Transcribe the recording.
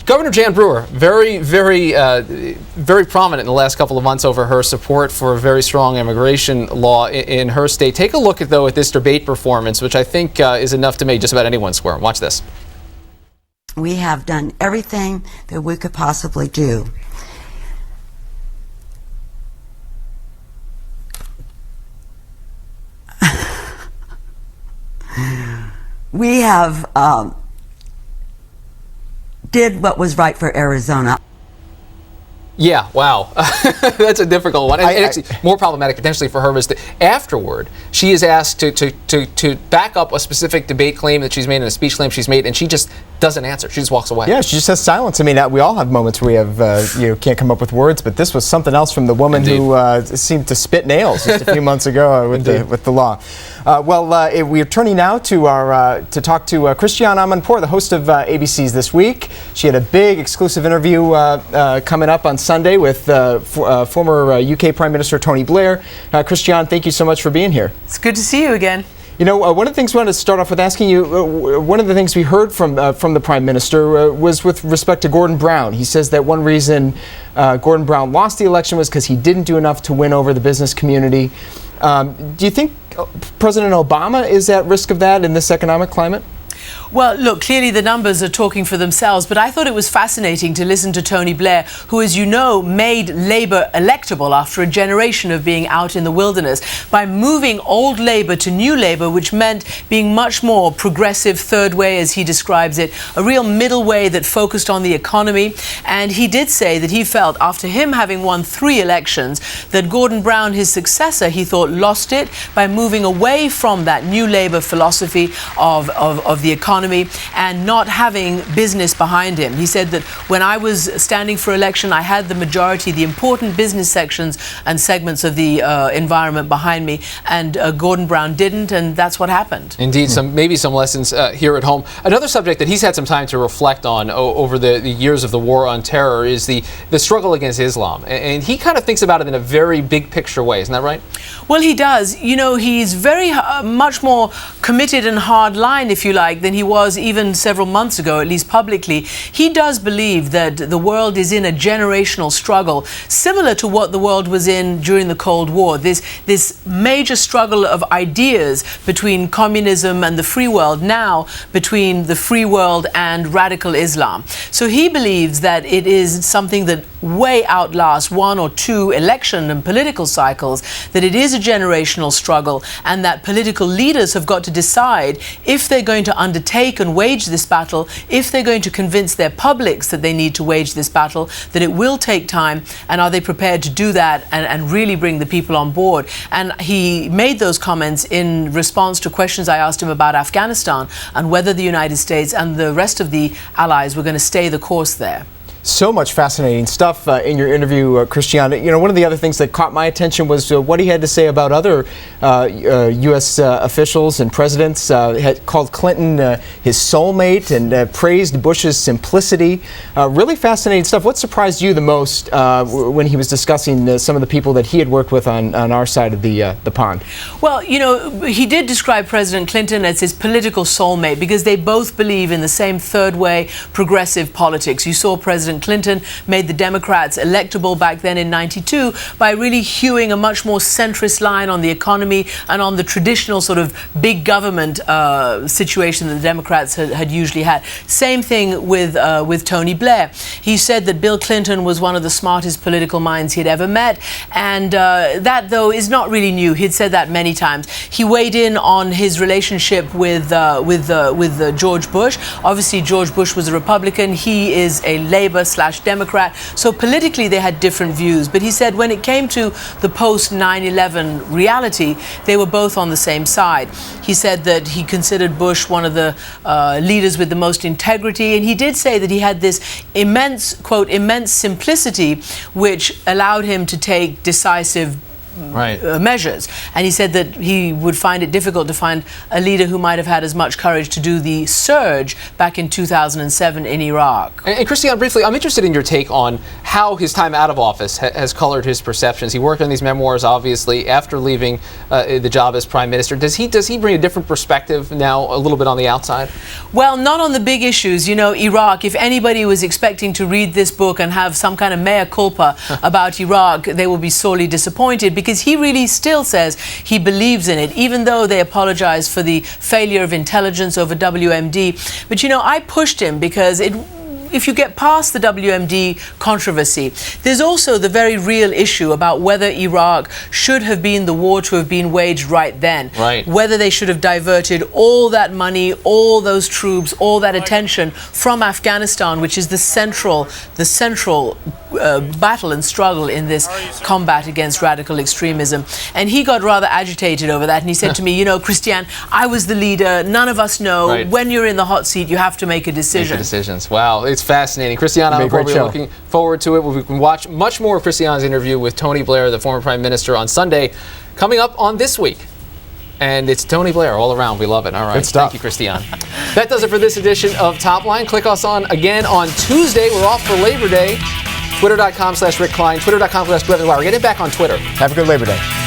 Governor Jan Brewer, very prominent in the last couple of months over her support for a very strong immigration law in her state. Take a look, though, at this debate performance, which I think is enough to make just about anyone squirm. Watch this. We have done everything that we could possibly do. We have did what was right for Arizona. Yeah, wow. That's a difficult one. And actually, more problematic potentially for her is that afterward, she is asked to back up a specific debate claim that she's made and a speech claim she's made, and she just doesn't answer. She just walks away. Yeah, she just has silence. I mean, we all have moments where we have, can't come up with words, but this was something else from the woman who seemed to spit nails just a few months ago with the law. We are turning now to talk to Christiane Amanpour, the host of ABC's This Week. She had a big exclusive interview coming up on Sunday with former UK Prime Minister Tony Blair. Christiane, thank you so much for being here. It's good to see you again. You know, one of the things we wanted to start off with asking you, one of the things we heard from the Prime Minister was with respect to Gordon Brown. He says that one reason Gordon Brown lost the election was because he didn't do enough to win over the business community. Do you think President Obama is at risk of that in this economic climate? Well, look, clearly the numbers are talking for themselves, but I thought it was fascinating to listen to Tony Blair, who, as you know, made Labour electable after a generation of being out in the wilderness by moving old Labour to new Labour, which meant being much more progressive, third way, as he describes it, a real middle way that focused on the economy. And he did say that he felt, after him having won 3 elections, that Gordon Brown, his successor, he thought lost it by moving away from that new Labour philosophy of the economy and not having business behind him. He said that when I was standing for election, I had the majority, the important business sections and segments of the environment behind me, and Gordon Brown didn't, and that's what happened. Indeed, maybe some lessons here at home. Another subject that he's had some time to reflect on over the years of the war on terror is the struggle against Islam, and he kind of thinks about it in a very big picture way. Isn't that right? Well, he does. You know, he's very much more committed and hard line, if you like, than he was even several months ago, at least publicly. He does believe that the world is in a generational struggle, similar to what the world was in during the Cold War. This major struggle of ideas between communism and the free world, now between the free world and radical Islam. So he believes that it is something that way outlasts 1 or 2 election and political cycles, that it is a generational struggle, and that political leaders have got to decide if they're going to undertake and wage this battle, if they're going to convince their publics that they need to wage this battle, that it will take time, and are they prepared to do that and really bring the people on board. And he made those comments in response to questions I asked him about Afghanistan and whether the United States and the rest of the allies were going to stay the course there. So much fascinating stuff in your interview, Christiane. You know, one of the other things that caught my attention was what he had to say about other U.S. Officials and presidents. Had called Clinton his soulmate and praised Bush's simplicity. Really fascinating stuff. What surprised you the most when he was discussing some of the people that he had worked with on our side of the pond? Well, you know, he did describe President Clinton as his political soulmate because they both believe in the same third way progressive politics. You saw President Clinton made the Democrats electable back then in '92 by really hewing a much more centrist line on the economy and on the traditional sort of big government situation that the Democrats had usually had. Same thing with Tony Blair. He said that Bill Clinton was one of the smartest political minds he'd ever met, and that, though, is not really new. He'd said that many times. He weighed in on his relationship with George Bush. Obviously, George Bush was a Republican. He is a Labor/Democrat. So politically, they had different views. But he said when it came to the post-9/11 reality, they were both on the same side. He said that he considered Bush one of the leaders with the most integrity. And he did say that he had this immense, quote, immense simplicity, which allowed him to take decisive measures. And he said that he would find it difficult to find a leader who might have had as much courage to do the surge back in 2007 in Iraq. And Christiane, briefly, I'm interested in your take on how his time out of office has colored his perceptions. He worked on these memoirs, obviously, after leaving the job as prime minister. Does he bring a different perspective now, a little bit on the outside? Well, not on the big issues. You know, Iraq, if anybody was expecting to read this book and have some kind of mea culpa about Iraq, they will be sorely disappointed, because he really still says he believes in it, even though they apologize for the failure of intelligence over WMD. But, you know, I pushed him because if you get past the WMD controversy, there's also the very real issue about whether Iraq should have been the war to have been waged right then. Right. Whether they should have diverted all that money, all those troops, all that attention from Afghanistan, which is the central battle and struggle in this combat against radical extremism. And he got rather agitated over that, and he said to me, you know, Christiane, I was the leader, none of us know. Right. When you're in the hot seat, you have to make a decision. Make the decisions. Wow, it's fascinating. Christiane, I'm looking forward to it. We can watch much more of Christiane's interview with Tony Blair, the former prime minister, on Sunday, coming up on This Week. And it's Tony Blair all around. We love it. All right. Good stuff. Thank you, Christiane. That does it for this edition of Top Line. Click us on again on Tuesday. We're off for Labor Day. Twitter.com/Rick Klein. Twitter.com/We're getting back on Twitter. Have a good Labor Day.